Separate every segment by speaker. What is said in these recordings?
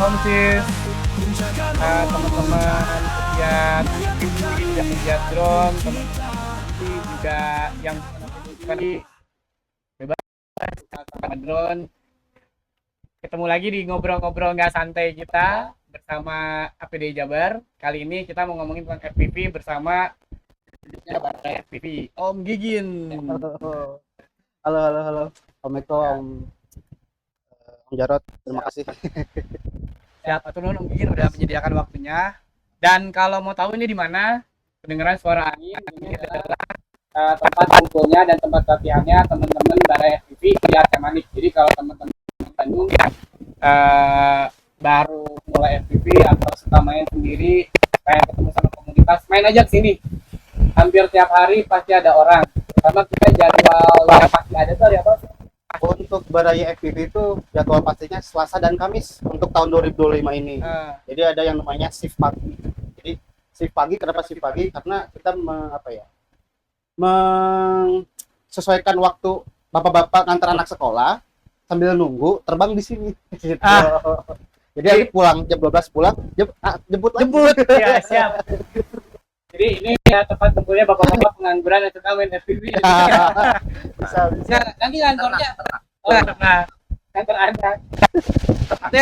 Speaker 1: Om Sis, teman-teman pegiat juga pegiat drone, teman-teman juga yang bebas sama drone. Ketemu lagi di ngobrol-ngobrol nggak santai kita bersama APD Jabar. Kali ini kita mau ngomongin tentang FPV bersama FPV Om Gigin.
Speaker 2: Halo. Assalamualaikum Om Jarot, terima kasih.
Speaker 1: Siap, atur Om Gigin udah menyediakan waktunya. Dan kalau mau tahu ini di mana, kedengeran suara angin, ini adalah tempat kumpulnya dan tempat latihannya teman-teman Bara FPV di Artemanik. Jadi kalau teman-teman Bandung baru mulai FPV atau suka main sendiri, pengen ketemu sama komunitas, main aja ke sini. Hampir tiap hari pasti ada orang. Karena kita jadwal yang pasti ada tuh hari apa?
Speaker 2: Untuk Baraya FPV itu jadwal pastinya Selasa dan Kamis untuk tahun 2025 ini. Jadi ada yang namanya shift pagi. Jadi shift pagi, kenapa shift pagi? Karena kita menyesuaikan waktu bapak-bapak ngantar anak sekolah sambil nunggu terbang di sini. Gitu. Jadi hari pulang jam 12 pulang, jemput lagi.
Speaker 1: Ya, siap. Jadi ini ya tempat kumpulnya bapak-bapak pengangguran yang suka main FPV.
Speaker 2: Bisa.
Speaker 1: Nah, nanti kantornya. Nah, kantor Anda. Itu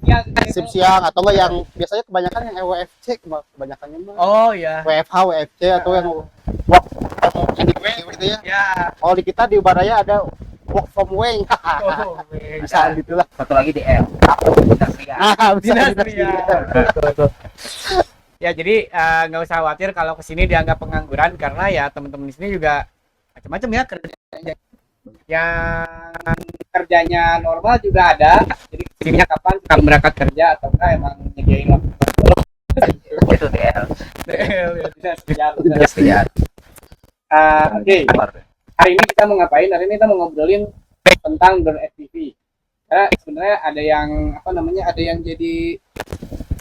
Speaker 1: yang
Speaker 2: Sip siang atau enggak yang biasanya kebanyakan yang WFC kebanyakannya mah.
Speaker 1: Oh ya.
Speaker 2: WFH, WFC atau yang work gitu ya.
Speaker 1: Ya.
Speaker 2: Oh di kita di Baraya ada work from wing. Bisa gitulah.
Speaker 3: Satu lagi DL.
Speaker 2: Bisa.
Speaker 1: Dinas pria.
Speaker 2: Betul.
Speaker 1: Ya jadi nggak usah khawatir kalau kesini dianggap pengangguran karena ya teman-teman di sini juga macam-macam ya kerjanya. Yang kerjanya normal juga ada. Jadi kesininya kapan kalau berangkat kerja atau enggak emang nyediain waktu.
Speaker 3: Itu DL.
Speaker 1: Ya, tidak
Speaker 3: Iya.
Speaker 1: Oke. Hari ini kita mau ngapain? Hari ini kita mau ngobrolin tentang drone FPV. Karena sebenarnya ada yang ada yang jadi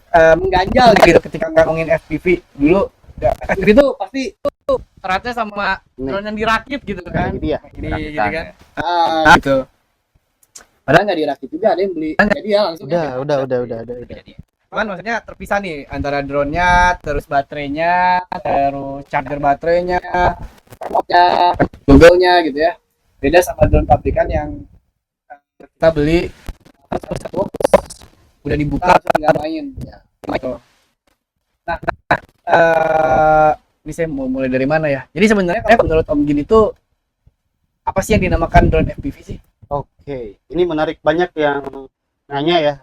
Speaker 1: mengganjal gitu ketika ngomongin FPV dulu. FPV itu pasti tuh rata sama drone yang dirakit gitu kan.
Speaker 2: Gitu ya.
Speaker 1: Ini gitu kan. Gitu. Padahal nggak dirakit juga, ada yang beli. Jadi ya langsung.
Speaker 2: Udah.
Speaker 1: Cuman maksudnya terpisah nih antara drone-nya, terus baterainya, terus charger baterainya, remote-nya, Google-nya gitu ya. Beda sama drone pabrikan yang kita beli satu udah dibuka nggak main. Gitu. Nah, ini saya mau mulai dari mana ya? Jadi sebenarnya kalau menurut Om Gin itu apa sih yang dinamakan drone FPV sih?
Speaker 2: Oke, ini menarik, banyak yang nanya ya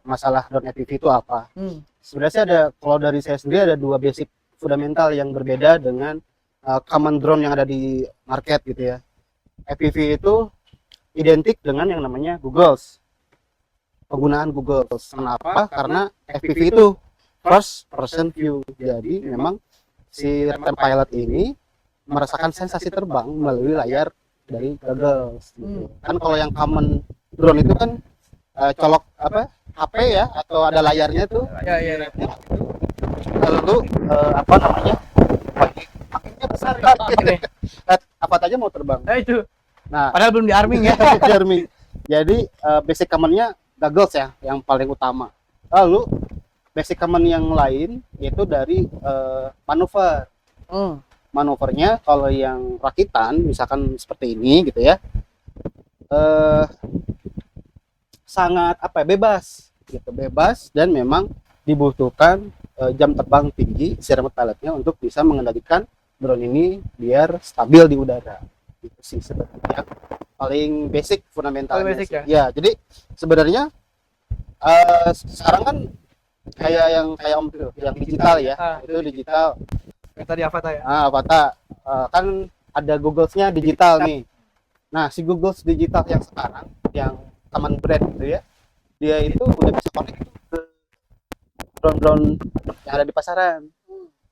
Speaker 2: masalah drone FPV itu apa. Sebenarnya sih kalau dari saya sendiri ada dua basic fundamental yang berbeda dengan common drone yang ada di market gitu ya. FPV itu identik dengan yang namanya Googles. Penggunaan Google. Kenapa? Karena FPV itu first person view. Jadi memang si remote pilot ini merasakan sensasi terbang melalui layar dari Google. Gitu. Kan kalau yang common drone itu kan colok HP ya atau ada layarnya tuh.
Speaker 1: Ya.
Speaker 2: Lalu Pakinya besar. Apa aja mau terbang.
Speaker 1: Nah itu.
Speaker 2: Nah,
Speaker 1: Padahal belum di arming ya.
Speaker 2: Jeremy. Jadi basic common-nya goggles ya yang paling utama. Lalu basic common yang lain yaitu dari manuver. Manuvernya kalau yang rakitan misalkan seperti ini gitu ya, sangat bebas gitu, bebas dan memang dibutuhkan jam terbang tinggi si remote pilotnya untuk bisa mengendalikan drone ini biar stabil di udara. Itu sih sebenarnya paling basic fundamentalnya.
Speaker 1: Basic,
Speaker 2: ya, jadi sebenarnya sekarang kan kayak Om itu yang digital ya. Itu digital.
Speaker 1: Tadi Avata ya.
Speaker 2: Avata kan ada Google-nya digital nih. Nah, si Google digital yang sekarang yang common brand gitu ya. Dia itu udah bisa connect ke drone-drone yang ada di pasaran.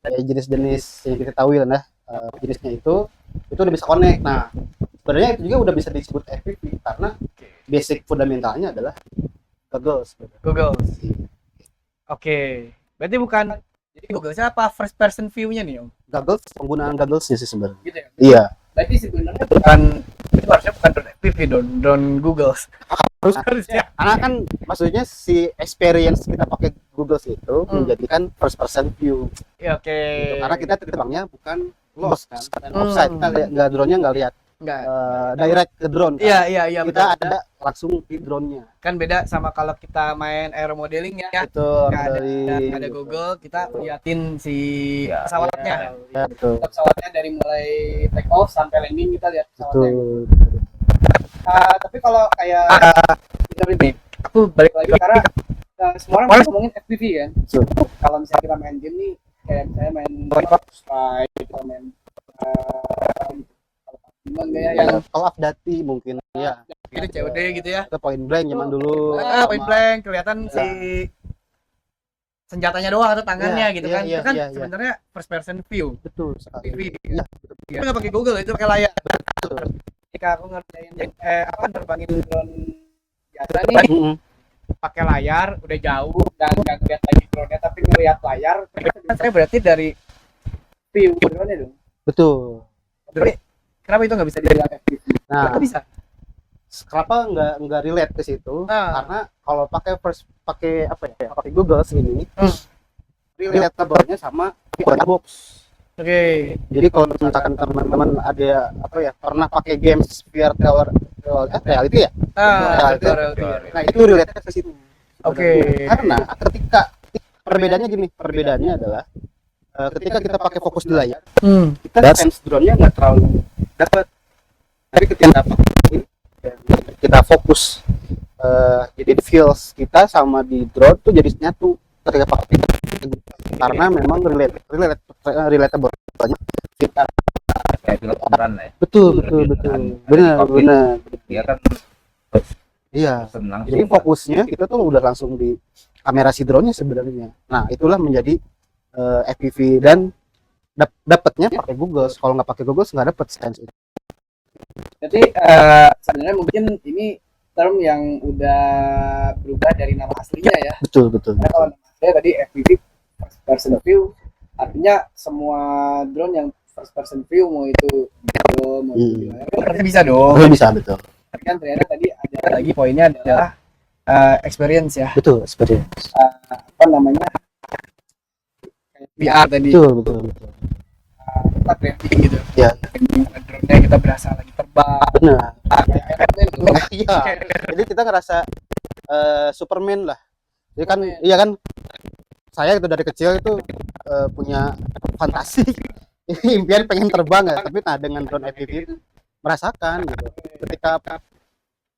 Speaker 2: Kayak jenis-jenis yang kita tahu lah jenisnya itu udah bisa connect. Nah, sebenarnya itu juga udah bisa disebut FPV karena basic fundamentalnya adalah Google.
Speaker 1: Oke. Berarti bukan jadi Google-nya apa first person view-nya nih, Om?
Speaker 2: Google, penggunaan Google-nya sih sebenarnya.
Speaker 1: Gitu ya.
Speaker 2: Iya.
Speaker 1: Berarti sebenarnya bukan itu harusnya bukan drone FPV, drone Google. Harus ya.
Speaker 2: Karena kan maksudnya si experience kita pakai Google itu menjadikan first person view.
Speaker 1: Ya, oke.
Speaker 2: Gitu. Karena kita terbangnya bukan lost kan, offside. Kita nggak drone-nya nggak lihat
Speaker 1: Enggak.
Speaker 2: direct ke drone. Kan?
Speaker 1: Iya,
Speaker 2: Kita
Speaker 1: betul.
Speaker 2: ada langsung di drone-nya.
Speaker 1: Kan beda sama kalau kita main aero modeling ya.
Speaker 2: Itu
Speaker 1: Nggak
Speaker 2: dari
Speaker 1: ada Google, kita liatin si
Speaker 3: Ya.
Speaker 1: pesawatnya.
Speaker 2: ya, betul.
Speaker 1: Pesawatnya dari mulai take off sampai landing kita lihat pesawatnya.
Speaker 2: Betul.
Speaker 1: Tapi kalau kayak ini, aku balik lagi karena semua orang ngomongin FPV kan.
Speaker 2: Betul.
Speaker 1: Kalau misalnya kita main game nih, kayak misalnya main Strike, kita main gimana ya yang
Speaker 2: Call of Duty mungkin ya.
Speaker 1: gitu COD gitu ya.
Speaker 2: Itu point blank zaman dulu.
Speaker 1: Point blank kelihatan si senjatanya doang atau tangannya
Speaker 2: Iya,
Speaker 1: gitu
Speaker 2: iya,
Speaker 1: kan.
Speaker 2: iya,
Speaker 1: Itu kan
Speaker 2: iya, iya.
Speaker 1: sebenarnya first person view.
Speaker 2: Betul sekali.
Speaker 1: FPV.
Speaker 2: Iya,
Speaker 1: Itu nggak pakai Google, itu pakai layar.
Speaker 2: betul.
Speaker 1: Ketika aku ngerjain nerbangin drone biasa nih, pakai layar udah jauh dan nggak ngeliat lagi drone-nya tapi ngeliat layar, saya berarti dari view drone-nya dong.
Speaker 2: Betul.
Speaker 1: Tapi kenapa itu nggak bisa dibilang FPV?
Speaker 2: Nah,
Speaker 1: Kenapa bisa?
Speaker 2: kenapa nggak relate ke situ?
Speaker 1: Ah.
Speaker 2: Karena kalau pakai apa ya? Pakai Google ini relate-nya sama Google Box.
Speaker 1: Oke.
Speaker 2: Jadi kalau misalkan teman-teman ada apa ya pernah pakai games virtual reality ya?
Speaker 1: Reality.
Speaker 2: Nah itu relate ke situ.
Speaker 1: Oke.
Speaker 2: Karena ketika perbedaannya adalah ketika kita pakai fokus di layar, kita sense drone-nya nggak terlalu dapat. Tapi ketika kita fokus, jadi feels kita sama di drone tuh jadi nyatu ketika pakai. Karena memang relatable banyak kita.
Speaker 3: Kayak film beneran lah ya.
Speaker 2: Betul. Benar.
Speaker 3: Dia kan
Speaker 2: Iya.
Speaker 3: senang.
Speaker 2: Jadi fokusnya kita tuh udah langsung di kamera si drone-nya sebenarnya. Nah, itulah menjadi FPV dan dapatnya pakai Google. Kalau nggak pakai Google nggak dapet sense itu.
Speaker 1: Jadi sebenarnya mungkin ini term yang udah berubah dari nama aslinya ya.
Speaker 2: Betul.
Speaker 1: Karena kalau nama aslinya tadi FPV first person view, artinya semua drone yang first person view mau itu video, mau itu di layar, berarti bisa dong.
Speaker 2: Oh, bisa betul.
Speaker 1: Tapi kan ternyata tadi ada lagi poinnya adalah experience ya.
Speaker 2: Betul, experience.
Speaker 1: Apa namanya? VR tadi.
Speaker 2: Betul.
Speaker 1: Kita tracking gitu.
Speaker 2: Ya.
Speaker 1: Drone-nya kita berasa lagi terbang.
Speaker 2: Benar.
Speaker 1: Kayak airplane tuh.
Speaker 2: Iya. Jadi kita ngerasa Superman lah. Jadi kan iya kan saya itu dari kecil itu punya fantasi impian pengen terbang ya, tapi nah dengan drone FPV itu merasakan gitu. Ketika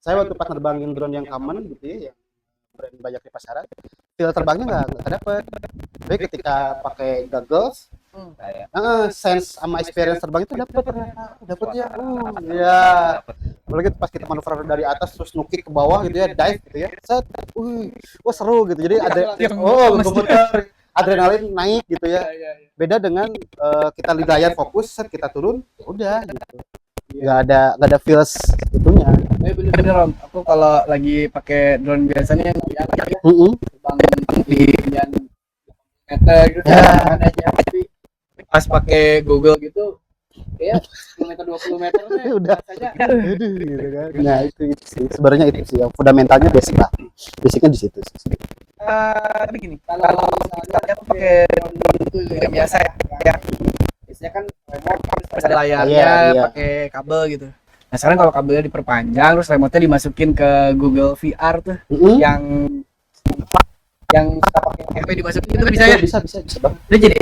Speaker 2: saya waktu pas nerbangin drone yang common gitu ya, yang brand banyak di pasaran, feel terbangnya nggak dapet. Tapi ketika pakai goggles, sense sama experience terbang itu dapet ya. Ya. Apalagi pas kita manuver dari atas terus nukik ke bawah gitu ya, dive gitu ya. Set. Wah seru gitu. Jadi ada gemeter, adrenalin naik gitu ya. Beda dengan kita di layar fokus, set kita turun, udah gitu. Nggak ada feels itunya.
Speaker 1: Bener Om, aku kalau lagi pakai drone biasanya yang terbang di ketinggian meter gitu kan aja, tapi pas pakai Google gitu kayak 10 meter 20 meter
Speaker 2: Udah.
Speaker 1: rasanya
Speaker 2: Gitu kan. Nah itu sih sebenarnya itu sih yang fundamentalnya basic lah. Basicnya di situ sih.
Speaker 1: tapi gini, kalau misalnya aku pakai drone itu yang biasa ya biasanya kan remote terus ada layarnya
Speaker 2: Iya.
Speaker 1: pakai kabel gitu. Nah sekarang kalau kabelnya diperpanjang terus remote-nya dimasukin ke Google VR tuh yang kita pakai HP dimasukin itu bisa ya?
Speaker 2: Bisa banget.
Speaker 1: Itu jadi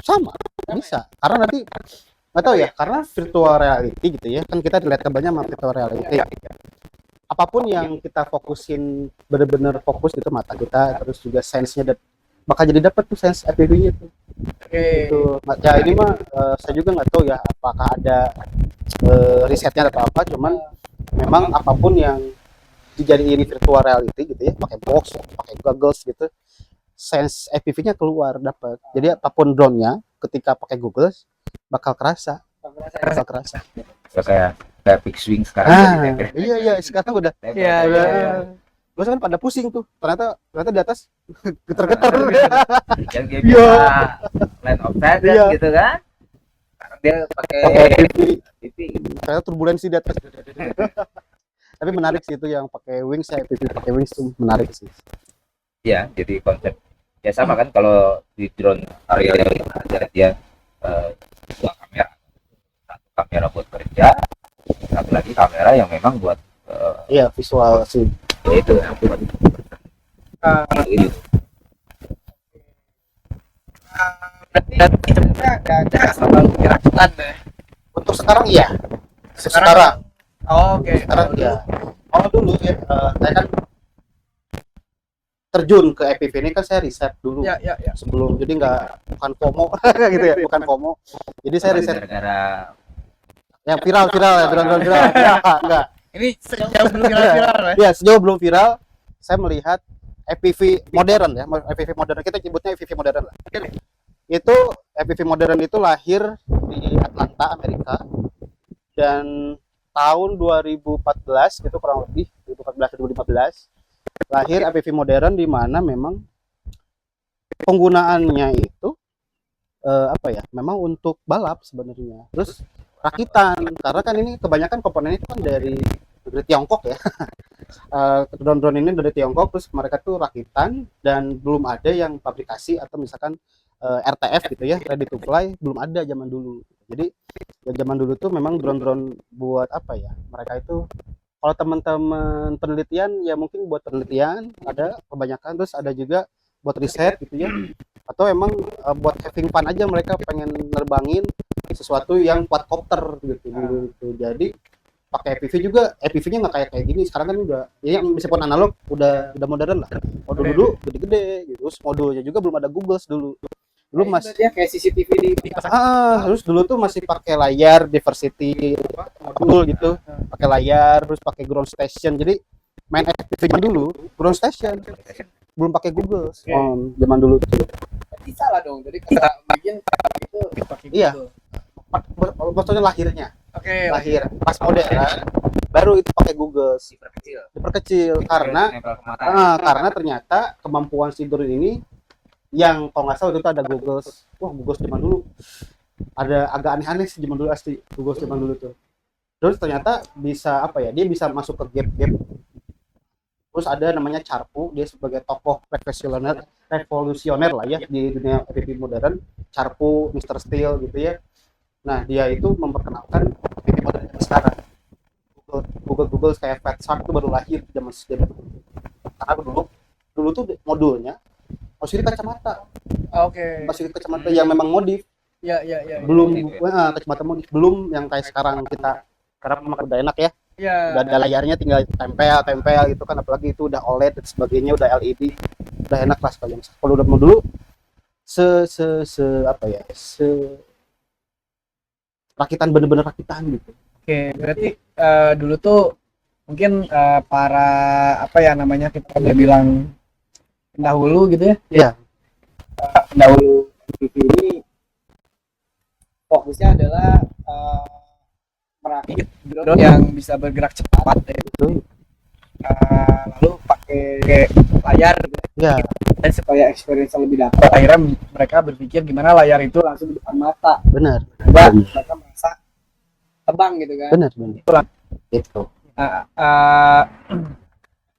Speaker 2: Sama bisa karena nanti nggak tahu ya karena virtual reality gitu ya kan kita dilihat kabarnya sama virtual reality apapun yang kita fokusin benar-benar fokus gitu mata kita terus juga sense-nya bakal jadi dapat tuh sense FPV-nya tuh. Gitu. Ya ini mah saya juga nggak tahu ya apakah ada risetnya atau apa cuman memang apapun yang dijadiin virtual reality gitu ya pakai box pakai goggles gitu sense FPV-nya keluar dapat. Jadi apapun drone-nya ketika pakai goggles bakal kerasa.
Speaker 3: So, kayak fixed wing sekarang.
Speaker 2: Iya sekarang udah.
Speaker 1: Iya.
Speaker 2: Gue kan pada pusing tuh. Ternyata di atas getar-getar.
Speaker 3: Yang dia bisa land of feather gitu kan. Sekarang dia pakai
Speaker 2: TV. Ternyata turbulensi di atas. Tapi menarik sih itu yang pakai wings ya, FPV pakai wings tuh menarik sih.
Speaker 3: Ya, jadi konsep ya sama kan kalau di drone aerial yang ada dia dua kamera, satu kamera buat kerja, satu lagi kamera yang memang buat
Speaker 2: Iya, visual sih.
Speaker 3: ya itu yang buat
Speaker 1: Ah,
Speaker 3: itu.
Speaker 1: berarti sebenarnya nggak ada selalu keracunan deh.
Speaker 2: Untuk sekarang iya.
Speaker 1: Sekarang-
Speaker 2: Sekarang
Speaker 1: Oh, oke.
Speaker 2: sekarang iya. Oh dulu ya, saya kan terjun ke FPV ini kan saya riset dulu
Speaker 1: Ya, ya, ya.
Speaker 2: sebelum, jadi bukan FOMO gitu ya, bukan FOMO. Jadi saya riset
Speaker 3: Gara-gara
Speaker 2: yang viral ya, viral. Enggak.
Speaker 1: Ini sejauh belum viral-viral ya.
Speaker 2: Ya, sejauh belum viral, saya melihat FPV modern ya, FPV modern, kita nyebutnya FPV modern lah. Itu FPV modern itu lahir di Atlanta, Amerika, dan tahun 2014 gitu kurang lebih 2014-2015 lahir FPV modern, di mana memang penggunaannya itu memang untuk balap sebenarnya. Terus rakitan, karena kan ini kebanyakan komponennya itu kan dari Tiongkok ya. Drone-drone ini dari Tiongkok, terus mereka tuh rakitan dan belum ada yang pabrikasi atau misalkan RTF gitu ya, ready to fly, belum ada zaman dulu. Jadi ya zaman dulu tuh memang drone-drone buat apa ya, mereka itu kalau teman-teman penelitian ya mungkin buat penelitian ada kebanyakan, terus ada juga buat riset gitu ya, atau emang buat having fun aja, mereka pengen nerbangin sesuatu yang quadcopter gitu. Jadi pakai FPV juga, FPV-nya nggak kayak gini sekarang kan, udah ya meskipun analog udah modern lah. Modul dulu gede-gede gitu, terus modulnya juga belum ada Google dulu masih
Speaker 1: ya kayak CCTV di
Speaker 2: terus dulu tuh masih pakai layar diversity modul gitu, pakai layar, terus pakai ground station. Jadi main FPV dulu ground station, belum pakai Google. Zaman dulu tuh
Speaker 1: Berarti salah dong. Jadi kita bikin itu pakai
Speaker 2: Iya.
Speaker 1: Google.
Speaker 2: maksudnya lahirnya
Speaker 1: Oke.
Speaker 2: lahir pas modern baru itu pakai Google, diperkecil karena
Speaker 3: nempel ke mata.
Speaker 2: karena ternyata kemampuan si drone ini yang kalau nggak salah itu ada Google. Wah, Google zaman dulu ada agak aneh-aneh sih zaman dulu, asli Google zaman dulu tuh. Terus ternyata bisa apa ya, dia bisa masuk ke gap-gap. Terus ada namanya Charpu, dia sebagai tokoh revolusioner lah ya di dunia FPV modern. Charpu, Mr. Steel gitu ya. Nah, dia itu memperkenalkan FPV modern sekarang. Google kayak FatShark itu baru lahir zaman segitu. Karena dulu tuh modulnya masukin kacamata,
Speaker 1: Oke.
Speaker 2: masukin kacamata yang memang modif,
Speaker 1: Ya.
Speaker 2: belum kacamata modif, belum yang kayak sekarang kita sekarang memang udah enak ya,
Speaker 1: Ya.
Speaker 2: udah ada layarnya tinggal tempel gitu kan, apalagi itu udah OLED dan sebagainya, udah LED, udah enak lah sekalian. Kalau udah mau dulu rakitan, bener-bener rakitan gitu.
Speaker 1: Oke, berarti dulu tuh mungkin para apa ya namanya, kita udah bilang pendahulu gitu ya.
Speaker 2: Iya.
Speaker 1: Pendahulu FPV ini fokusnya adalah merakit drone yang bisa bergerak cepat ya.
Speaker 2: Betul.
Speaker 1: Lalu pakai layar gitu ya.
Speaker 2: Ya,
Speaker 1: Dan supaya experience lebih dapat, akhirnya mereka berpikir gimana layar itu langsung di depan mata,
Speaker 2: benar.
Speaker 1: coba mereka merasa terbang gitu kan.
Speaker 2: Benar.
Speaker 1: Itulah.
Speaker 2: Gitu.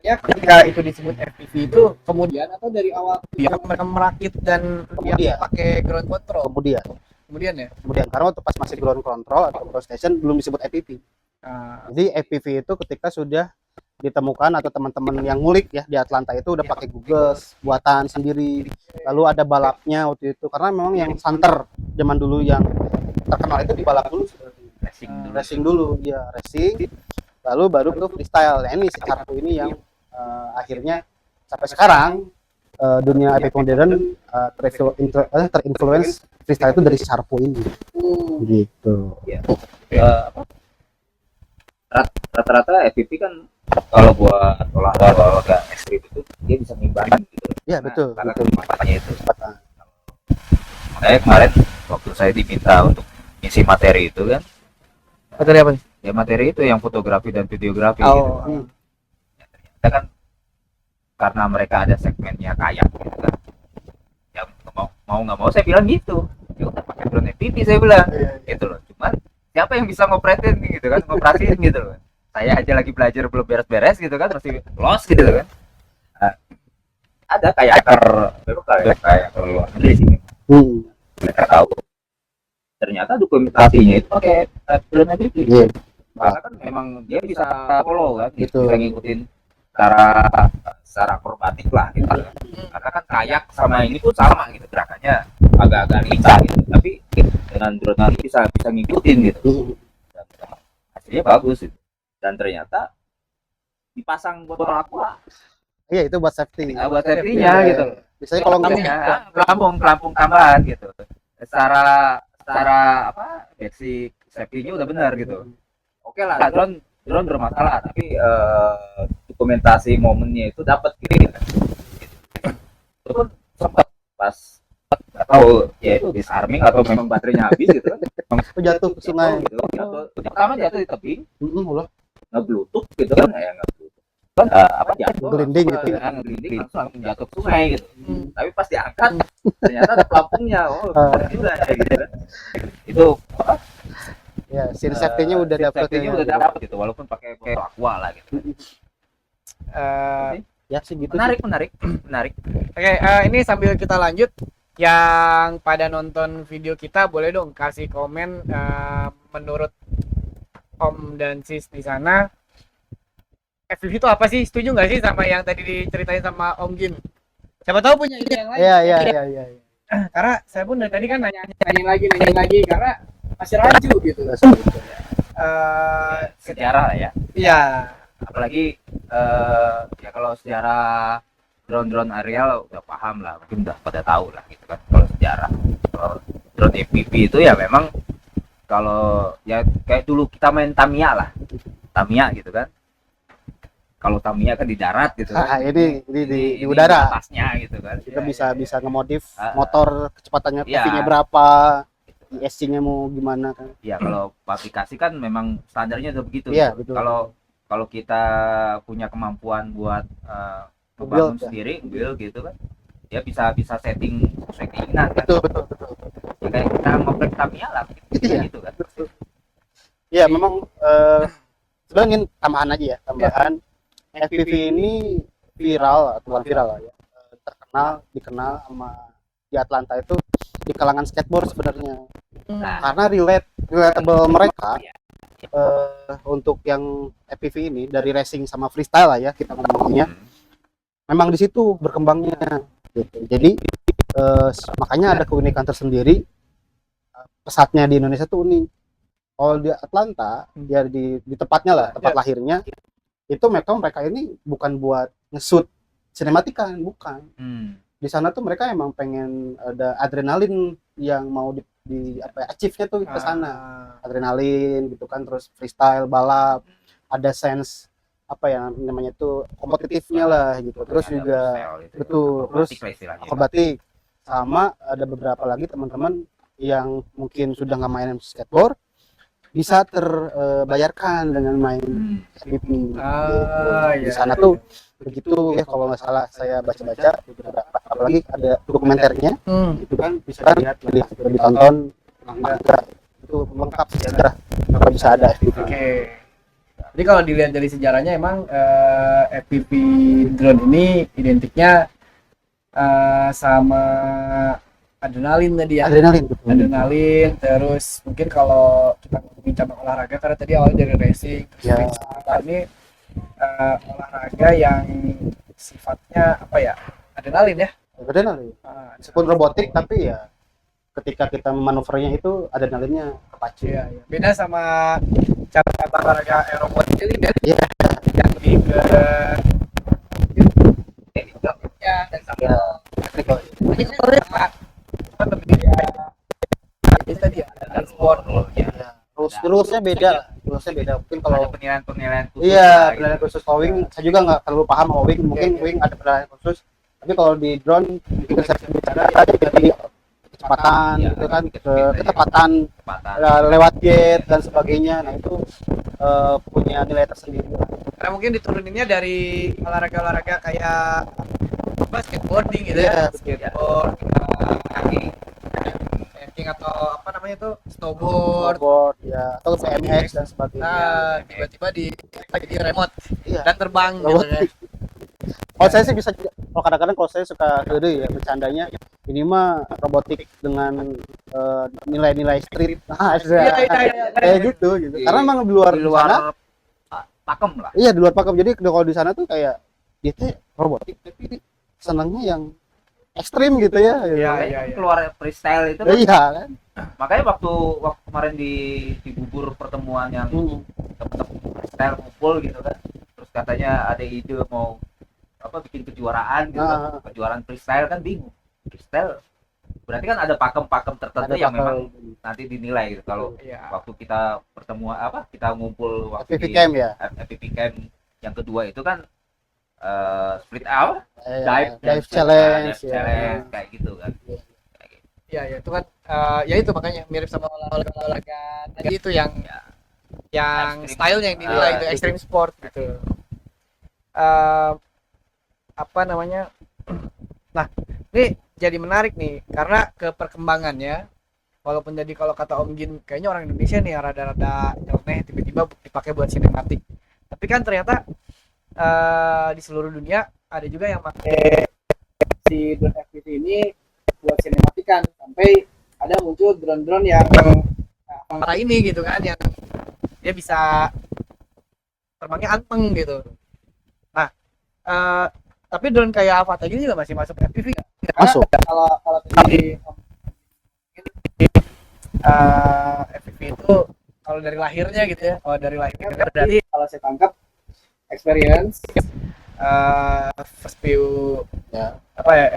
Speaker 1: Ya ketika itu disebut FPV itu kemudian atau dari awal ya mereka merakit dan
Speaker 2: Kemudian.
Speaker 1: pakai ground control
Speaker 2: Kemudian
Speaker 1: ya.
Speaker 2: karena waktu pas masih ground control atau ground station belum disebut FPV. Jadi FPV itu ketika sudah ditemukan atau teman-teman yang ngulik ya di Atlanta itu udah pakai Google buatan sendiri. Lalu ada balapnya waktu itu, karena memang yang santer zaman dulu yang terkenal itu di balap dulu, racing dulu, ya racing. Lalu baru ke freestyle. Nah, ini si Charpu ini yang akhirnya sampai sekarang dunia FPV modern terinfluence freestyle itu dari si Charpu ini. Gitu.
Speaker 3: Rata-rata FPV kan kalau buat olahraga ekstrim itu dia bisa ngimbangi gitu.
Speaker 2: Iya, betul.
Speaker 3: Karena
Speaker 2: Betul.
Speaker 3: kecepatannya itu. Makanya kemarin waktu saya diminta untuk ngisi materi itu kan,
Speaker 1: Materi apa nih?
Speaker 3: ya materi itu yang fotografi dan videografi
Speaker 1: Oh.
Speaker 3: gitu. Ya, ternyata kan karena mereka ada segmennya kayak gitu kan, ya mau nggak mau saya bilang gitu, ya udah pakai drone FPV saya bilang gitu loh. Cuman siapa yang bisa ngopratin gitu kan, ngoperasin gitu loh. saya aja lagi belajar belum beres-beres gitu kan, masih lost gitu kan. Nah, ada kayak kayak luar negeri sih, mereka tahu ternyata dokumentasinya itu pakai drone editing.
Speaker 2: Iya.
Speaker 3: Karena kan memang dia bisa follow kan,
Speaker 2: Gitu.
Speaker 3: bisa ngikutin secara akrobatik lah gitu. Karena kan kayak sama ini pun sama gitu, gerakannya agak-agak lincah gitu, tapi dengan drone ini bisa ngikutin gitu. Dan hasilnya bagus gitu. Dan ternyata dipasang botol aqua.
Speaker 2: Iya, itu buat safety.
Speaker 3: Buat safety-nya
Speaker 2: Iya.
Speaker 3: gitu.
Speaker 2: Biasanya kalau
Speaker 3: pelampung tambahan gitu. Secara apa? Basic safety-nya udah benar gitu. Oke lah, drone bermasalah, tapi dokumentasi momennya itu dapat gitu. Itu pun sempat pas nggak tahu ya itu disarming atau memang baterainya habis gitu kan.
Speaker 2: jatuh ke sungai.
Speaker 3: Gitu. Pertama jatuh di tebing,
Speaker 2: Allah.
Speaker 3: ngeblutuk gitu kan, ya ngeblutuk. Kan apa jatuh?
Speaker 2: Gelinding gitu ya.
Speaker 3: Ngelinding langsung jatuh ke sungai gitu. Tapi pas diangkat ternyata ada pelampungnya. Oh, benar juga ya gitu kan. Itu apa?
Speaker 2: Ya, scene safety-nya udah dapet.
Speaker 3: Safety-nya udah dapet gitu, walaupun pakai botol aqua lah gitu.
Speaker 2: Ya sih gitu.
Speaker 3: Menarik.
Speaker 1: Oke, ini sambil kita lanjut, yang pada nonton video kita boleh dong kasih komen menurut Om dan Sis di sana, FPV itu apa sih? Setuju nggak sih sama yang tadi diceritain sama Om Gin? Siapa tahu punya ide yang lain.
Speaker 2: Iya.
Speaker 1: Karena saya pun dari tadi kan nanya lagi karena masih rancu gitu.
Speaker 3: Sejarah lah ya.
Speaker 1: Iya.
Speaker 3: Apalagi ya kalau sejarah drone aerial udah paham lah, mungkin udah pada tahu lah gitu kan. Kalau sejarah drone FPV itu ya memang kalau ya kayak dulu kita main Tamiya gitu kan. Kalau Tamiya kan di darat gitu kan.
Speaker 2: Ini di udara.
Speaker 3: Atasnya gitu kan.
Speaker 2: Kita bisa ngemodif motor kecepatannya
Speaker 3: Iya.
Speaker 2: PV-nya berapa, ESC-nya mau gimana kan.
Speaker 3: Ya kalau aplikasi kan memang standarnya udah begitu.
Speaker 2: Iya, betul.
Speaker 3: Kalau kita punya kemampuan buat membangun
Speaker 2: Build,
Speaker 3: sendiri, build gitu kan, ya bisa setting sesuai keinginan kan.
Speaker 2: Betul.
Speaker 3: Ya kayak kita ngoprek Tamiya lah
Speaker 2: Iya.
Speaker 3: gitu kan.
Speaker 2: Ya memang sebenarnya ingin tambahan aja ya, FPV ini viral atau bukan viral lah ya, dikenal sama di Atlanta itu di kalangan skateboard sebenarnya.
Speaker 3: Nah,
Speaker 2: Karena relatable mereka untuk yang FPV ini dari racing sama freestyle lah ya kita ngomongnya, memang di situ berkembangnya gitu. Jadi makanya ada keunikan tersendiri. Pesatnya di Indonesia tuh unik. Kalau di Atlanta ya di tempatnya lah, tempat lahirnya itu mereka ini bukan buat nge-shoot sinematika, bukan. Di sana tuh mereka emang pengen ada adrenalin yang mau di achieve-nya tuh ke sana. Adrenalin gitu kan, terus freestyle, balap, ada sense apa ya namanya tuh kompetitifnya lah gitu. Terus juga betul, terus akrobatik. Sama ada beberapa lagi teman-teman yang mungkin sudah nggak main skateboard bisa terbayarkan dengan main FPV. Di sana tuh begitu ya, kalau nggak salah saya baca-baca apalagi ada dokumenternya itu kan bisa dilihat lebih ditonton, itu lengkap sejarah kalau bisa ada FPV.
Speaker 1: Jadi kalau dilihat dari sejarahnya emang FPV drone ini identiknya sama adrenalin tadi ya. Adrenalin, terus mungkin kalau kita ngomongin cabang olahraga karena tadi awalnya dari racing, terus ini olahraga yang sifatnya apa ya? Adrenalin ya.
Speaker 2: Adrenalin. Meskipun robotik tapi ya ketika kita memanuvernya itu adrenalinnya kepacu.
Speaker 1: Iya. Beda sama cabang olahraga aerobotik ini kan.
Speaker 2: Iya.
Speaker 1: Yang lebih ke ya dan sambil lebih ya tadi ya sport
Speaker 2: rules-nya beda mungkin kalau
Speaker 3: penilaian khusus
Speaker 2: penilaian khusus kalau wing saya juga nggak terlalu paham sama wing, mungkin wing ada penilaian khusus, tapi kalau di drone mungkin saya bicara jadi kecepatan gitu kan, ketepatan lewat jet dan sebagainya. Nah itu punya nilai tersendiri
Speaker 1: karena mungkin dituruninnya dari olahraga kayak skateboarding gitu ya, skateboard, kaki atau apa namanya tuh snowboard.
Speaker 2: Snowboard ya atau BMX dan sebagainya.
Speaker 1: Nah, tiba-tiba di remote
Speaker 2: Iya.
Speaker 1: dan terbang gitu
Speaker 2: Robot.
Speaker 1: kan.
Speaker 2: Kalau saya sih bisa, kalau kadang-kadang kalau saya suka ya bercandanya, ini mah robotik dengan nilai-nilai street.
Speaker 1: Iya.
Speaker 2: Kayak gitu. Karena emang di luar
Speaker 3: di luar
Speaker 2: sana,
Speaker 3: pakem lah.
Speaker 2: iya di luar pakem. Jadi kalau di sana tuh kayak dia tuh robotik tapi senangnya yang ekstrim gitu ya.
Speaker 1: Iya,
Speaker 3: Makanya
Speaker 1: iya, iya.
Speaker 3: keluar freestyle itu kan.
Speaker 2: Iya kan.
Speaker 3: Makanya waktu kemarin di Bubur pertemuan yang teman-teman freestyle ngumpul gitu kan. Terus katanya ada ide mau apa bikin kejuaraan gitu kan. Kejuaraan freestyle kan bingung. Freestyle berarti kan ada pakem-pakem tertentu
Speaker 2: Ada
Speaker 3: yang
Speaker 2: pakem.
Speaker 3: memang nanti dinilai gitu. Kalau
Speaker 1: Iya.
Speaker 3: waktu kita pertemuan kita ngumpul waktu
Speaker 2: FPV
Speaker 3: di
Speaker 2: camp ya.
Speaker 3: FPV camp yang kedua itu kan split out,
Speaker 2: Dive challenge
Speaker 3: dive
Speaker 2: ya.
Speaker 3: challenge kayak gitu kan.
Speaker 1: Iya, ya itu kan ya itu makanya mirip sama olahraga tadi itu yang
Speaker 3: Extreme.
Speaker 1: style yang dinilai itu extreme sport gitu. Apa namanya? Nah, ini jadi menarik nih karena ke perkembangannya walaupun jadi kalau kata Om Gin kayaknya orang Indonesia nih yang rada-rada nyeleneh tiba-tiba dipakai buat sinematik. Tapi kan ternyata di seluruh dunia ada juga yang pakai si drone FPV ini buat sinematikan sampai ada muncul drone-drone yang para ini gitu kan yang dia bisa terbangnya anteng gitu. Nah, tapi drone kayak Avata gini juga masih masuk FPV nggak?
Speaker 2: Masuk.
Speaker 1: Kalau tadi FPV itu kalau dari lahirnya gitu ya, kalau dari lahirnya berarti kalau saya tangkap experience, first view,
Speaker 2: Ya.
Speaker 1: apa ya,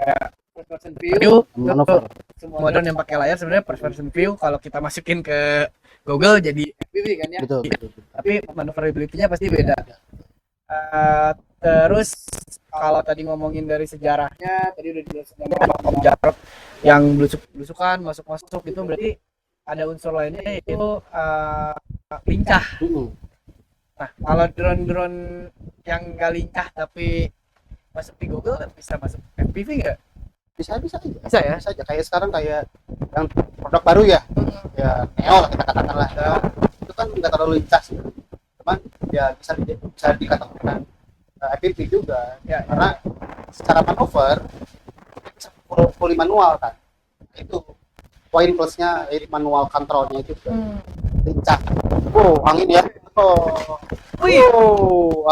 Speaker 1: first person view,
Speaker 2: Manuver.
Speaker 1: semua drone yang pakai layar sebenarnya first person view kalau kita masukin ke Google jadi FPV kan ya.
Speaker 2: Betul.
Speaker 1: Tapi maneuverability-nya pasti beda. Terus kalau tadi ngomongin dari sejarahnya, tadi udah dijelasin sama Om Jarot yang blusukan masuk itu berarti ada unsur lainnya yaitu lincah. Nah, kalau drone-drone yang nggak lincah tapi masuk di Google bisa masuk FPV nggak?
Speaker 2: Bisa aja.
Speaker 1: Bisa ya?
Speaker 2: Bisa aja. Kayak sekarang kayak yang produk baru ya. Ya Neo lah kita katakan lah. Itu kan nggak terlalu lincah sih. Cuman ya bisa dikatakan FPV juga.
Speaker 1: Ya,
Speaker 2: Karena secara manuver bisa fully manual kan. Nah, itu poin plusnya dari manual controlnya itu lincah. Oh, angin ya.
Speaker 1: Wih.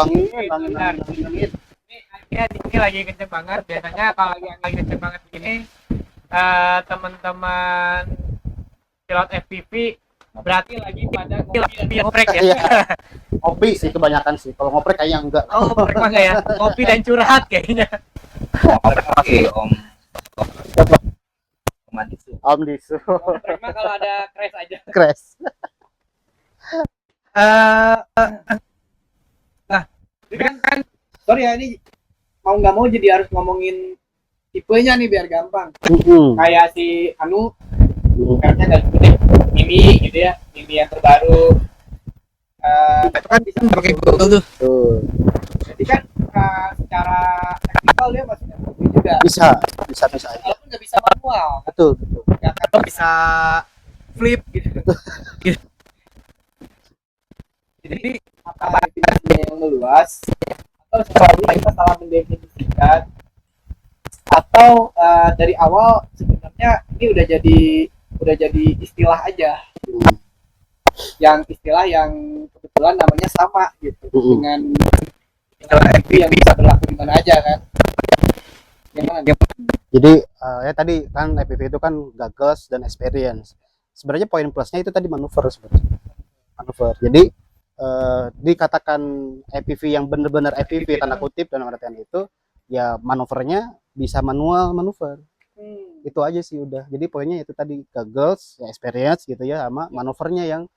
Speaker 2: Angin.
Speaker 1: Ini lagi kenceng banget. Biasanya kalau yang lagi kenceng banget begini, teman-teman pilot FPV berarti lagi pada ngoprek ya.
Speaker 2: Iya. Ngopi sih kebanyakan sih. Kalau ngoprek kayaknya enggak.
Speaker 1: Oh, ngoprek mah nggak ya? Ngopi dan curhat kayaknya.
Speaker 3: Oke, Om Adisu.
Speaker 2: Om Disu.
Speaker 1: Ngoprek mah kalau ada crash aja.
Speaker 2: Crash.
Speaker 1: Nah, kan sorry ya ini mau nggak mau jadi harus ngomongin tipenya nih biar gampang. Kayak si Anu karetnya nggak gede, Mimi gitu ya, Mimi yang terbaru. Itu kan bisa pakai Google tuh. Jadi kan secara teknikal dia masih FPV juga.
Speaker 2: Bisa aja.
Speaker 1: Walaupun nggak bisa manual,
Speaker 2: Betul.
Speaker 1: ya kan bisa flip gitu. Jadi apa definisinya yang meluas atau selalu kita salah mendefinisikan atau dari awal sebenarnya ini udah jadi istilah aja yang kebetulan namanya sama gitu dengan istilah FPV yang bisa berlaku di mana aja kan.
Speaker 2: Jadi ya tadi kan FPV itu kan gagas dan experience. Sebenarnya poin plusnya itu tadi manuver sebenarnya. Jadi dikatakan FPV yang benar-benar FPV tanda kutip dan artian itu ya manuvernya bisa manuver. Itu aja sih udah. Jadi poinnya itu tadi gagas, ya experience gitu ya sama manuvernya yang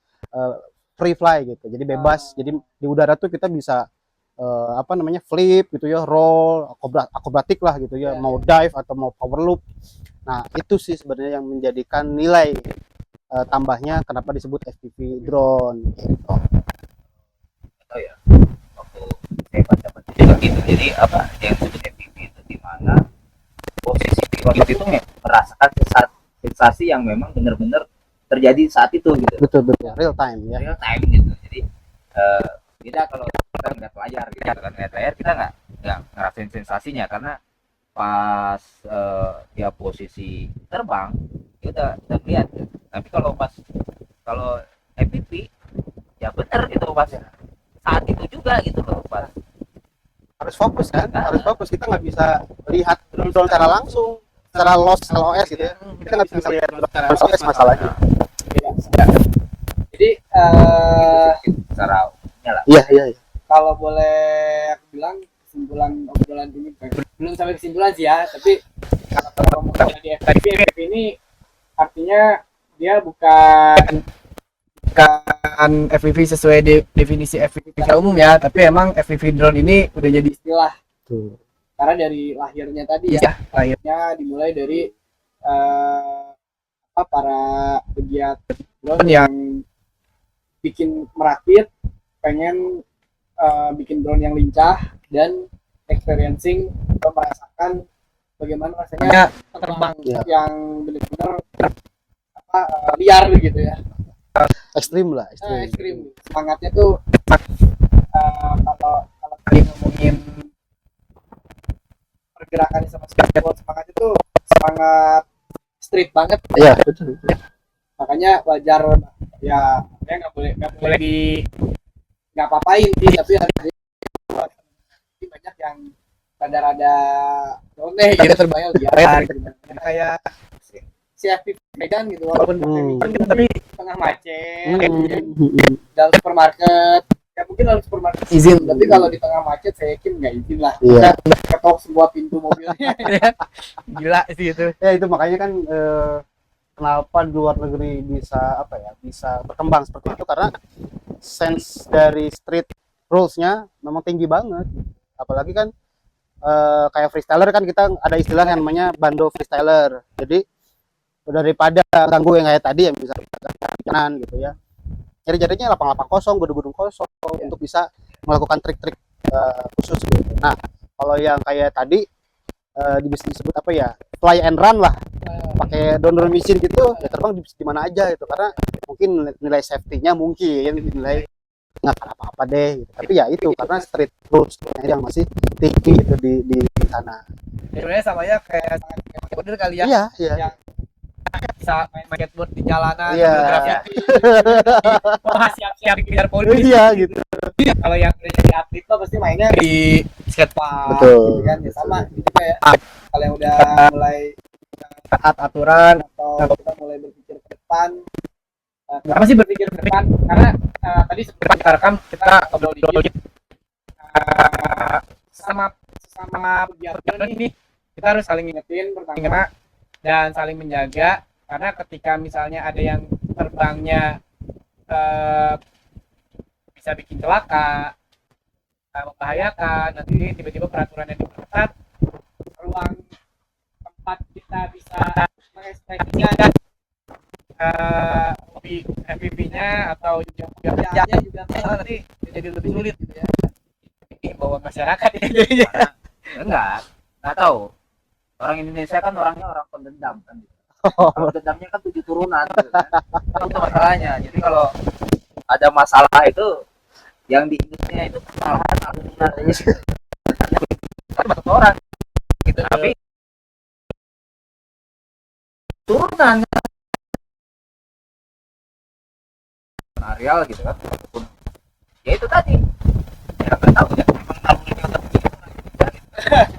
Speaker 2: free fly gitu. Jadi bebas. Jadi di udara tuh kita bisa flip gitu ya, roll, akrobatik lah gitu ya, mau dive atau mau power loop. Nah, itu sih sebenarnya yang menjadikan nilai tambahnya kenapa disebut FPV drone gitu.
Speaker 3: Atau ya waktu saya baca juga gitu. Jadi apa yang disebut FPV itu di mana posisi pilot itu merasakan sensasi yang memang benar-benar terjadi saat itu gitu.
Speaker 2: Betul real time ya.
Speaker 3: Real time gitu. Jadi kita kalau kita ngeliat layar gitu kan, ngeliat layar kita nggak ngerasain sensasinya karena pas dia posisi terbang ya udah lihat gitu. Tapi kalau FPV ya bener gitu pas saat itu juga gitu loh, pas
Speaker 2: Harus fokus kan, harus fokus. Kita nggak bisa lihat drone secara langsung, secara LOS gitu ya. Kita nggak bisa lihat secara OS masalahnya.
Speaker 1: Jadi
Speaker 3: secara umumnya lah.
Speaker 2: Iya.
Speaker 1: kalau boleh aku bilang kesimpulan obrolan ini belum sampai kesimpulan sih ya, tapi kalau mau di FPV ini artinya dia bukan FPV sesuai definisi FPV secara umum ya, tapi emang FPV drone ini udah jadi istilah.
Speaker 2: Tuh.
Speaker 1: Karena dari lahirnya tadi ya, lahirnya dimulai dari para pegiat drone yang bikin merakit, pengen bikin drone yang lincah dan experiencing atau merasakan bagaimana rasanya terbang yang benar-benar liar gitu ya.
Speaker 2: Ekstrim lah,
Speaker 1: Ekstrim. Semangatnya tuh kalau tadi ngomongin pergerakan sama skateboard, semangatnya tuh semangat street banget.
Speaker 2: Iya, betul.
Speaker 1: Makanya wajar ya nggak boleh nggak apa-apain sih, tapi harus banyak yang rada-rada aneh gitu terbayang liar gitu. Kayak si FPV Medan gitu, walaupun tapi tengah macet dalam supermarket ya, mungkin dalam supermarket izin, tapi kalau di tengah macet saya yakin nggak izin lah.
Speaker 2: Iya.
Speaker 1: Ketok semua pintu mobilnya. Gila sih itu.
Speaker 2: Ya itu makanya kan kenapa di luar negeri bisa berkembang seperti itu, karena sense dari street rules-nya memang tinggi banget. Apalagi kan kayak freestyler kan kita ada istilah yang namanya bando freestyler. Jadi daripada ganggu yang kayak tadi yang bisa kanan gitu ya, jadinya lapang-lapang kosong, gedung-gedung kosong untuk bisa melakukan trik-trik khusus gitu. Nah kalau yang kayak tadi bisa disebut apa ya, fly and run lah, pakai drone mission gitu ya, terbang di mana aja gitu, karena mungkin nilai safety-nya mungkin dinilai nggak apa-apa deh gitu. Tapi ya itu karena street rules yang masih tinggi gitu di sana.
Speaker 1: Sebenarnya sama ya kayak skateboarder kali ya.
Speaker 2: Iya.
Speaker 1: Bisa main skateboard di jalanan,
Speaker 2: Iya.
Speaker 1: graffiti, wah siap-siap kejar polisi.
Speaker 2: Iya gitu.
Speaker 1: Kalau yang udah jadi atlet tuh pasti mainnya di skatepark,
Speaker 2: Betul.
Speaker 1: gitu kan? Ya sama gitu kayak kalau yang udah mulai taat aturan atau kita mulai berpikir ke depan. Kenapa sih berpikir ke depan? Karena tadi sebelum kita rekam kita ngobrol dikit sama pegiat drone ini, kita harus saling ingetin pertama dan saling menjaga, karena ketika misalnya ada yang terbangnya bisa bikin celaka, membahayakan, nanti tiba-tiba peraturan yang diperketat, ruang tempat kita bisa mengekspresikan hobi FPV-nya atau kerjanya juga nanti jadi lebih sulit gitu ya. Ini bawa masyarakat ini.
Speaker 3: Enggak tahu. Orang Indonesia kan orangnya orang pendendam kan. Kalau dendamnya kan 7 turunan gitu kan. Itu masalahnya. Jadi kalau ada masalah itu yang diingatnya itu kesalahan turunan aja. Kan orang gitu. Tapi turunan areal gitu kan. Ya itu tadi. Ya nggak tahu ya.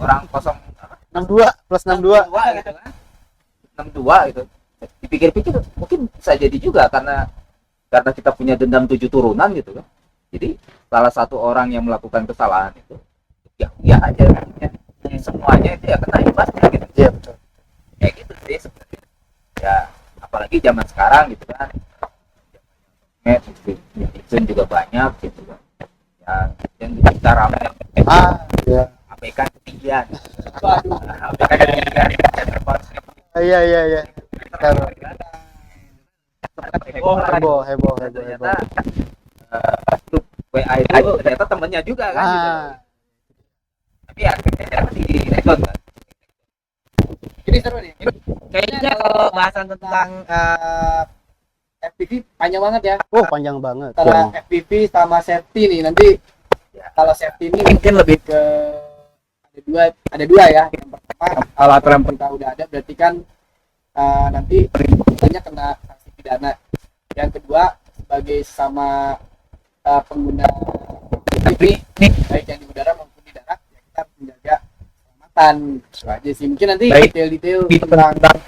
Speaker 3: Orang kosong
Speaker 2: 62 plus 62
Speaker 3: gitu kan. 62 gitu. Dipikir-pikir mungkin bisa jadi juga karena kita punya dendam 7 turunan gitu kan. Jadi salah satu orang yang melakukan kesalahan itu ya aja ya. Semuanya itu ya kena imbasnya gitu.
Speaker 2: Iya betul.
Speaker 3: Kayak gitu sih sebenarnya. Ya apalagi zaman sekarang gitu kan. Netizen juga banyak gitu kan. Ya yang kita ramai
Speaker 2: Ya.
Speaker 3: abaikan ketinggian.
Speaker 1: Waduh.
Speaker 3: Abaikan ketinggian.
Speaker 2: Iya. Heboh.
Speaker 3: Ternyata grup WA itu ternyata temennya juga kan gitu. Tapi akhirnya ternyata di respon kan.
Speaker 1: Ini Ini seru nih. Ini kayaknya kalau bahasan tentang FPV panjang banget ya.
Speaker 2: Oh, panjang banget.
Speaker 1: Antara FPV sama safety nih. Nanti kalau safety ini mungkin lebih ke ada dua ya. Yang pertama, kalau aturan perintah udah ada berarti kan nanti banyak kena sanksi pidana. Yang kedua, sebagai sama pengguna FPV baik yang di udara maupun di darat, ya kita harus menjaga keselamatan. Itu aja sih. Mungkin nanti detail-detail tentang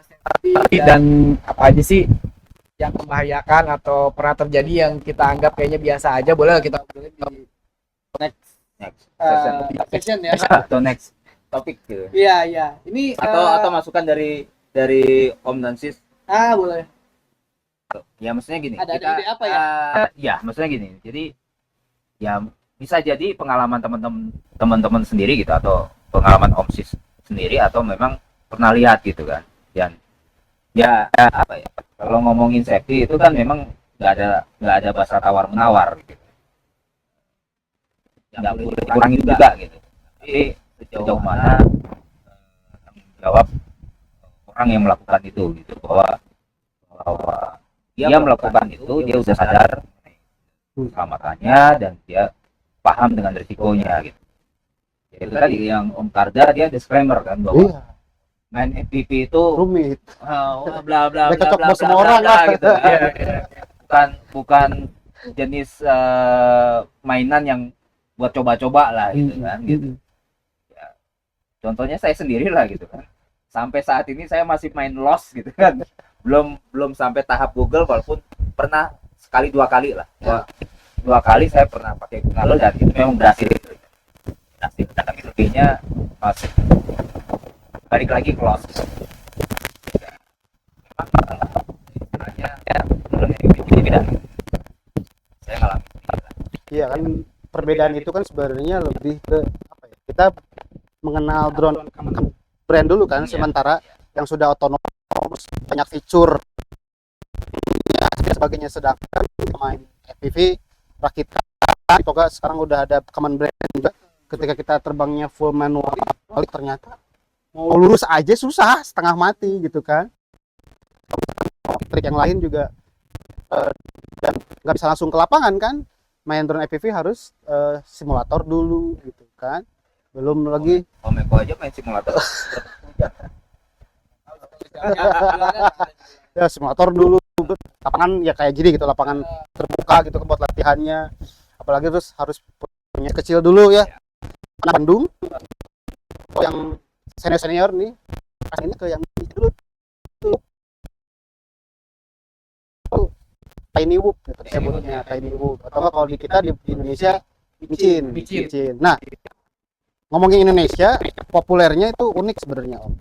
Speaker 1: safety dan apa aja sih yang membahayakan atau pernah terjadi yang kita anggap kayaknya biasa aja, boleh kita obrolin di next session ya.
Speaker 3: Atau next topik gitu.
Speaker 1: Iya. Ini
Speaker 3: Atau masukan dari Om Nansis.
Speaker 1: boleh.
Speaker 3: Ya maksudnya gini.
Speaker 1: Ada ide apa ya?
Speaker 3: Ya maksudnya gini. Jadi ya bisa jadi pengalaman teman-teman sendiri gitu, atau pengalaman Om Sis sendiri, atau memang pernah lihat gitu kan. Dan ya apa ya? Kalau ngomongin safety itu kan memang nggak ada bahasa tawar menawar gitu. Nggak boleh kurangin juga gitu. Jadi sejauh mana tanggung jawab orang yang melakukan itu gitu, bahwa dia melakukan itu, dia udah sadar keselamatannya dan dia paham dengan risikonya gitu. Itu tadi yang Om Karda dia disclaimer kan bahwa main FPV itu
Speaker 2: rumit.
Speaker 3: Bla bla
Speaker 2: Mereka
Speaker 3: bla
Speaker 2: cocok
Speaker 3: bla
Speaker 2: buat semua orang lah
Speaker 3: gitu. Bukan jenis mainan yang buat coba-coba lah gitu kan gitu. Ya, contohnya saya sendiri lah gitu kan. Sampai saat ini saya masih main Lost gitu kan. Belum sampai tahap Google, walaupun pernah sekali dua kali lah. Dua kali saya pernah pakai Google dan itu memang berhasil. Tapi lebihnya masih balik lagi ke Lost. Beda. Saya ngalamin.
Speaker 2: Iya kan, perbedaan itu kan sebenarnya lebih ke apa ya? Kita mengenal drone brand dulu kan, sementara yang sudah otonom banyak fitur ya sebagainya, sedangkan main FPV rakitan juga sekarang udah ada common brand juga. Ketika kita terbangnya full manual, ternyata mau lurus aja susah, setengah mati gitu kan. Trik yang lain juga dan nggak bisa langsung ke lapangan kan, main drone FPV harus simulator dulu gitu kan, belum lagi
Speaker 3: Om Eko aja main simulator.
Speaker 2: ya simulator dulu, lapangan ya kayak gini gitu, lapangan terbuka gitu buat latihannya, apalagi terus harus punya kecil dulu ya. Anak Bandung yang senior nih ini ke yang dulu tuh Tiny Whoop gitu disebutnya, Tiny Whoop, atau kalau di kita di Indonesia Micin. Nah, ngomongin Indonesia, populernya itu unik sebenarnya Om.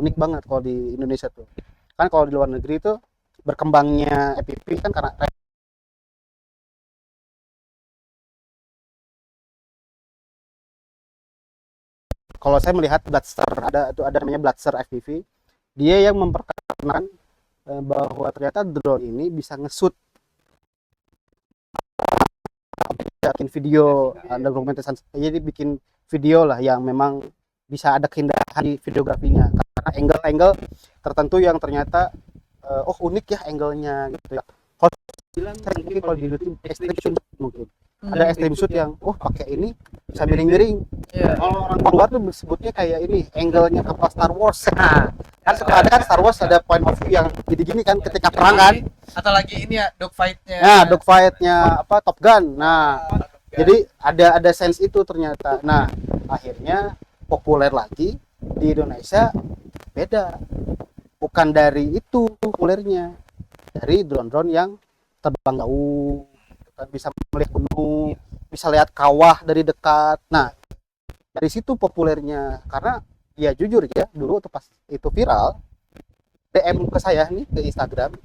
Speaker 2: Unik banget kalau di Indonesia tuh. Kan kalau di luar negeri itu berkembangnya FPV kan karena kalau saya melihat Blaster, ada namanya Blaster FPV, dia yang memperkenalkan bahwa ternyata drone ini bisa nge-shoot, bikin video, ada dokumentasi, jadi bikin video lah yang memang bisa ada keindahan di videografinya, karena angle-angle tertentu yang ternyata unik ya angle-nya gitu ya. Kalau mungkin kalau di YouTube extreme shoot mungkin ada extreme shoot yang pakai ini bisa miring-miring. Kalau orang keluar tuh sebutnya kayak ini angle-nya kapal Star Wars. Nah, kan suka ada kan Star Wars ada point of view yang gini-gini kan ketika perang kan,
Speaker 1: atau lagi ini ya dogfight-nya.
Speaker 2: Nah, dogfight-nya Top Gun. Nah, jadi ada sense itu ternyata. Nah, akhirnya populer lagi di Indonesia. Beda, bukan dari itu populernya, dari drone-drone yang terbang jauh, kan bisa melihat gunung, bisa lihat kawah dari dekat. Nah, dari situ populernya, karena ya jujur ya, dulu pas itu viral, DM ke saya nih ke Instagram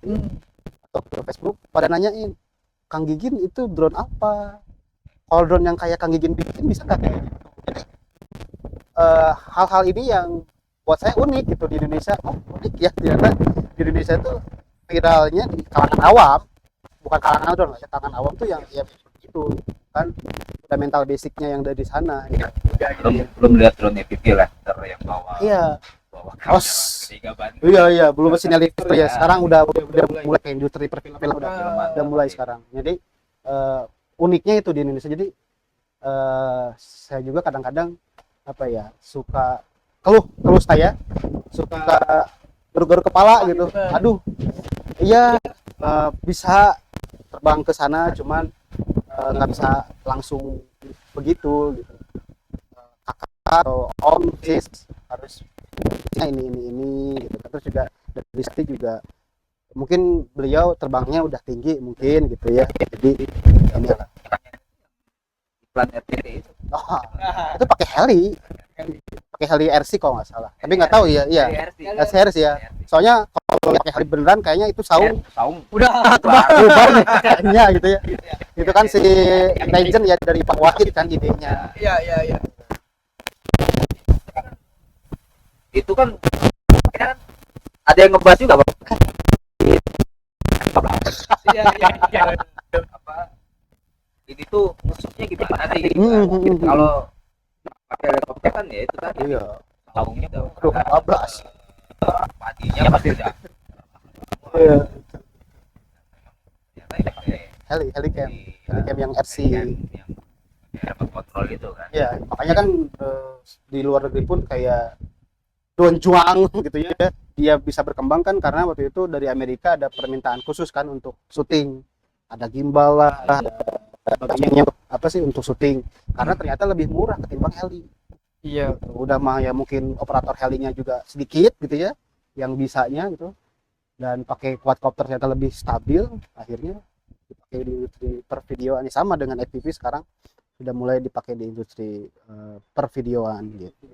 Speaker 2: atau ke Facebook, pada nanyain, Kang Gigin itu drone apa? Kalau drone yang kayak Kang Gigin bikin bisa nggak kayak gitu? Jadi hal-hal ini yang buat saya unik gitu di Indonesia. Unik ya, ternyata di Indonesia tuh viralnya di kalangan awam, bukan kalangan drone lah ya, kalangan awam tuh yang ya itu kan fundamental basicnya yang dari sana.
Speaker 3: Belum lihat drone FPV lah, yang bawa.
Speaker 2: Iya.
Speaker 3: Bawa
Speaker 2: Os. Iya, belum mesinnya lifter ya. Sekarang udah mulai ke industri perfilman udah mulai sekarang. Jadi uniknya itu di Indonesia. Jadi saya juga kadang-kadang apa ya, suka keluh saya suka garuk-garuk kepala gitu. Aduh, iya bisa terbang ke sana, cuman nggak bisa langsung begitu gitu. Kakak atau om sis harus ini gitu. Terus juga dari Risti juga mungkin beliau terbangnya udah tinggi mungkin gitu ya, jadi ini lah.
Speaker 3: Planet itu.
Speaker 2: Oh, itu pakai heli RC kalau nggak salah, tapi nggak tahu ya. RC ya, soalnya kalau pakai heli beneran kayaknya itu saung
Speaker 1: Udah
Speaker 2: bubar nih kayaknya gitu ya. Itu kan si Legend ya, dari Pak Wahid kan idenya.
Speaker 1: Iya.
Speaker 3: Itu kan ada yang ngebahas juga Bang.
Speaker 1: Iya.
Speaker 3: Apa ini tuh musuhnya gimana sih? Kalau pakai helikopter kan ya itu tadi.
Speaker 2: Iya.
Speaker 3: Saungnya udah
Speaker 2: 15.
Speaker 3: Padinya pasti udah.
Speaker 2: Iya.
Speaker 3: Helicam
Speaker 2: Helicam yang RC.
Speaker 3: yang remote control itu kan.
Speaker 2: Ya, makanya kan di luar negeri pun kayak Don Juan gitu ya, dia bisa berkembang kan karena waktu itu dari Amerika ada permintaan khusus kan untuk syuting, ada gimbal lah, ada apa sih untuk syuting, karena ternyata lebih murah ketimbang heli.
Speaker 1: Iya.
Speaker 2: Udah mah ya mungkin operator helinya juga sedikit gitu ya, yang bisanya gitu, dan pakai quadcopter ternyata lebih stabil, akhirnya dipakai di industri pervideoan. Sama dengan FPV sekarang sudah mulai dipakai di industri pervideoan gitu.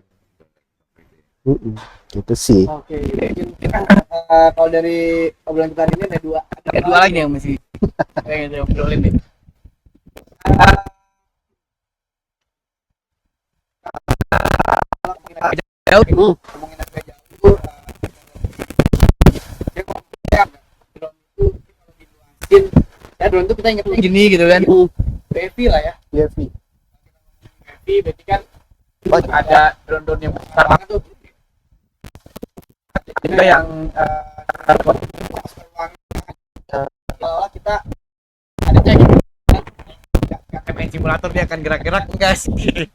Speaker 2: Gitu sih.
Speaker 1: Oke, mungkin kalau dari obrolan kita hari ini ada dua lagi nih yang masih pengen ngobrolin nih. Jauh, ngomongin agak jauh. Dia ngomongnya drone itu kalau diluasin, ya drone itu kita ingetnya gini gitu kan. UAV lah ya.
Speaker 2: UAV.
Speaker 1: UAV berarti kan ada drone-drone yang besar banget tuh. Juga yang kalau kita ada cek nggak kayak main simulator, dia akan gerak-gerak enggak sih.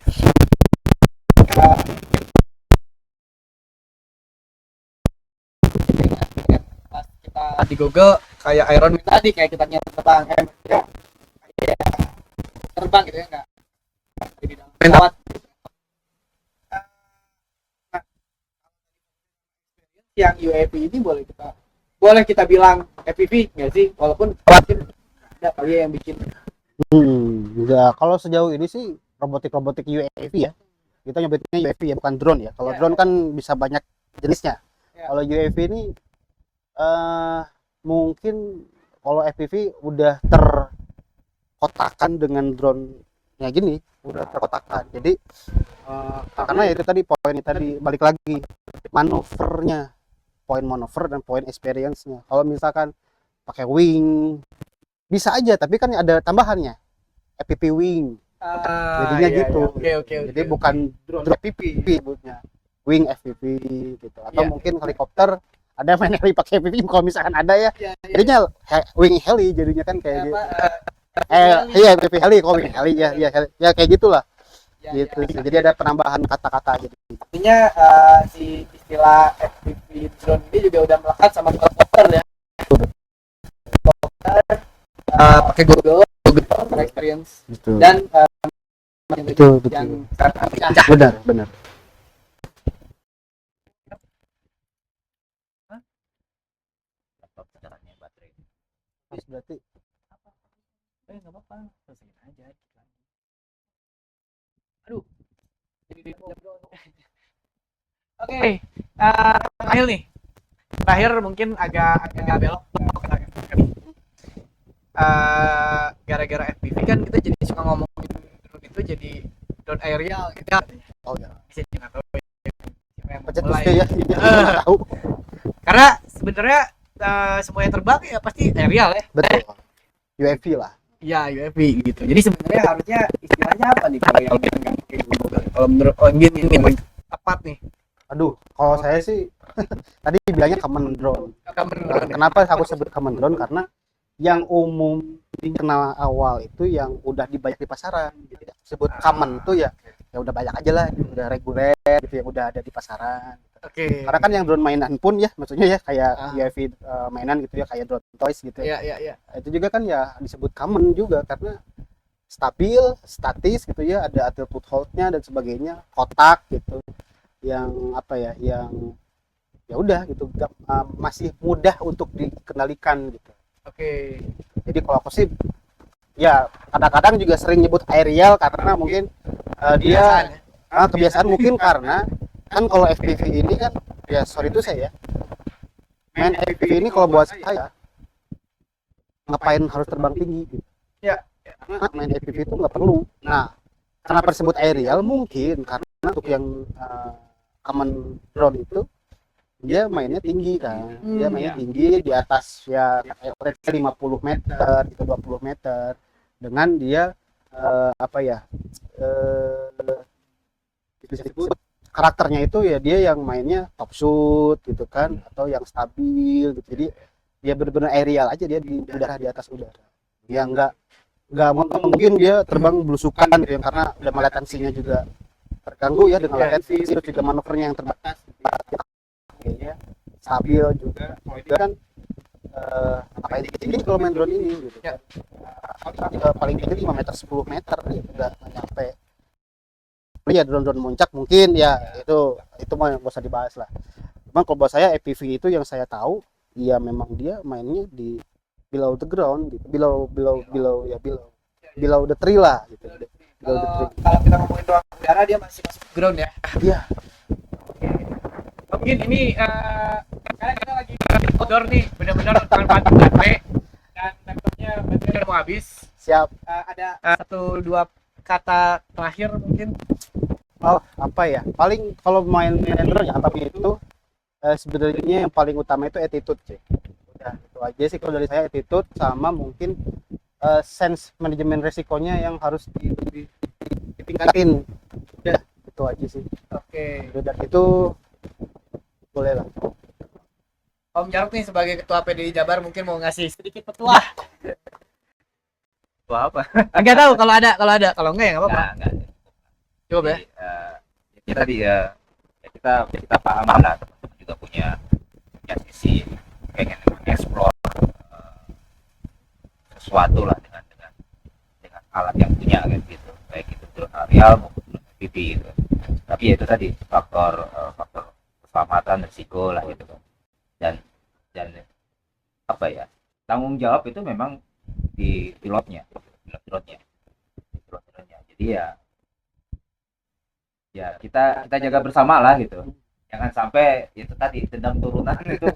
Speaker 1: Pas kita di Google kayak Iron Man tadi, kayak kita nyata terbang terbang gitu ya, nggak jadi dalam pesawat. Yang UAV ini boleh kita bilang FPV nggak sih, walaupun mungkin ada kali yang bikin.
Speaker 2: Enggak, kalau sejauh ini sih robotik UAV ya, kita nyebutnya UAV ya, bukan drone ya. Kalau drone kan bisa banyak jenisnya. Kalau UAV ini mungkin kalau FPV udah terkotakan dengan drone-nya gini, udah terkotakan. Jadi karena itu tadi poin tadi, balik lagi manuvernya, poin manuver dan poin experience-nya. Kalau misalkan pakai wing bisa aja, tapi kan ada tambahannya, FPV wing. Jadinya gitu. Jadi bukan drone FPV sebutnya, wing FPV gitu. Atau mungkin helikopter ada main heli pakai FPV kalau misalkan ada ya. Jadinya wing heli jadinya kan kayak gitu. Iya FPV heli, kalau wing heli ya kayak gitulah. Gitu. Jadi ada penambahan kata-kata gitu.
Speaker 1: Artinya si istilah FPV drone ini juga udah melekat sama helikopter ya. Helikopter pakai Google experience
Speaker 2: Betul.
Speaker 1: Dan
Speaker 2: betul.
Speaker 1: yang
Speaker 2: Benar. Berarti
Speaker 1: nggak apa-apa, selesaiin aja. Aduh. Oke, terakhir nih. Terakhir mungkin agak belok. Gara-gara FPV kan kita jadi suka ngomongin drone itu jadi drone aerial gitu.
Speaker 2: oh ya.
Speaker 1: Bisa nggak tahu yang
Speaker 2: Pecet
Speaker 1: mulai.
Speaker 2: ya. Nggak tahu.
Speaker 1: Karena sebenarnya semua yang terbang ya pasti aerial ya.
Speaker 2: Betul. UAV lah.
Speaker 1: Ya UAV gitu. Jadi sebenarnya harusnya istilahnya apa nih kalau yang kayak gitu? Kalau menurut gini tepat nih.
Speaker 2: Aduh, kalau saya sih Tadi bilangnya common drone. Kenapa aku sebut common drone? Karena yang umum dikenal awal itu yang udah dibayar di pasaran. Jadi sebut common itu ya udah banyak aja lah, udah reguler gitu yang udah ada di pasaran.
Speaker 1: Oke.
Speaker 2: Karena kan yang drone mainan pun ya, maksudnya ya kayak UAV mainan gitu ya, kayak drone toys gitu.
Speaker 1: Iya.
Speaker 2: Itu juga kan ya disebut common juga karena stabil, statis gitu ya, ada altitude hold-nya dan sebagainya, kotak gitu. Yang apa ya, yang ya udah gitu, masih mudah untuk dikendalikan gitu.
Speaker 1: Oke.
Speaker 2: Jadi kalau aku sih ya kadang-kadang juga sering nyebut aerial karena mungkin dia kebiasaan mungkin karena kan kalau FPV ini kan ya sorry itu saya main FPV ini kalau buat saya ngapain harus terbang tinggi gitu.
Speaker 1: Ya.
Speaker 2: Karena main FPV itu nggak perlu. Nah, kenapa disebut aerial mungkin karena untuk yang common drone itu dia mainnya tinggi kan. Dia mainnya tinggi di atas ya kayak 50 meter gitu, 20 meter dengan dia apa ya disebut karakternya itu ya dia yang mainnya top shoot gitu kan, atau yang stabil gitu. Jadi dia benar-benar aerial aja, dia di udara, di atas udara. Dia nggak mungkin dia terbang belusukan gitu ya, karena udah latensinya juga terganggu ya dengan latensi, terus juga manuvernya yang terbatas. Kayaknya stabil juga. Itu kan apa ini kalau main drone ini gitu. Ya. Paling tinggi 5 meter 10 meter gitu, nggak nyampe. Ya drone-drone muncak mungkin ya itu mah nggak usah dibahas lah. Cuman kalau buat saya FPV itu yang saya tahu ya memang dia mainnya di below the ground gitu, below the tree lah gitu. Below the tree.
Speaker 1: Kalau kita ngomongin ruang udara dia masih masuk ground ya.
Speaker 2: Iya.
Speaker 1: Mungkin ini karena kita lagi outdoor nih, benar-benar manfaat baterai dan laptopnya baterai udah mau habis.
Speaker 2: Siap.
Speaker 1: Ada 1-2 kata terakhir mungkin.
Speaker 2: Oh, apa ya? Paling kalau main drone ya apapun itu sebenarnya yang paling utama itu attitude sih. Udah itu aja sih kalau dari saya, attitude sama mungkin sense manajemen resikonya yang harus ditingkatin. Udah itu aja sih.
Speaker 1: Oke.
Speaker 2: Dan itu boleh lah.
Speaker 1: Om Jarot nih sebagai ketua PDI Jabar mungkin mau ngasih sedikit petuah.
Speaker 3: Wah, apa?
Speaker 1: Enggak tahu kalau ada, kalau enggak ya enggak apa-apa.
Speaker 3: Enggak.
Speaker 1: Coba ya.
Speaker 3: Jadi, tadi ya kita paham lah, teman-teman juga punya sisi pengen explore sesuatu lah dengan alat yang punya kan gitu, baik itu drone aerial maupun drone FPV gitu. Tapi ya itu tadi faktor keselamatan, risiko lah gitu kan. Dan apa ya, tanggung jawab itu memang di pilotnya. Jadi ya kita jaga bersama lah gitu, jangan sampai itu tadi dendam turunan itu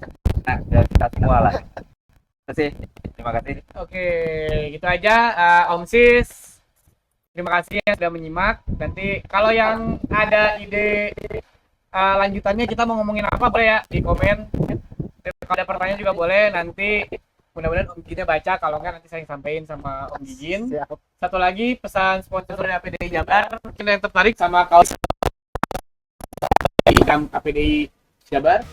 Speaker 3: kita semua lah. Terima kasih.
Speaker 1: Oke, gitu aja Om Sis. Terima kasih yang sudah menyimak. Nanti kalau yang ada ide lanjutannya kita mau ngomongin apa boleh ya di komen. Kalau ada pertanyaan juga boleh, nanti mudah-mudahan Om Ginnya baca, kalau enggak nanti saya sampaikan sama Om Gigin. Satu lagi pesan sponsor dari APDI Jabar, mungkin yang tertarik sama kaos APDI Jabar, APDI Jabar.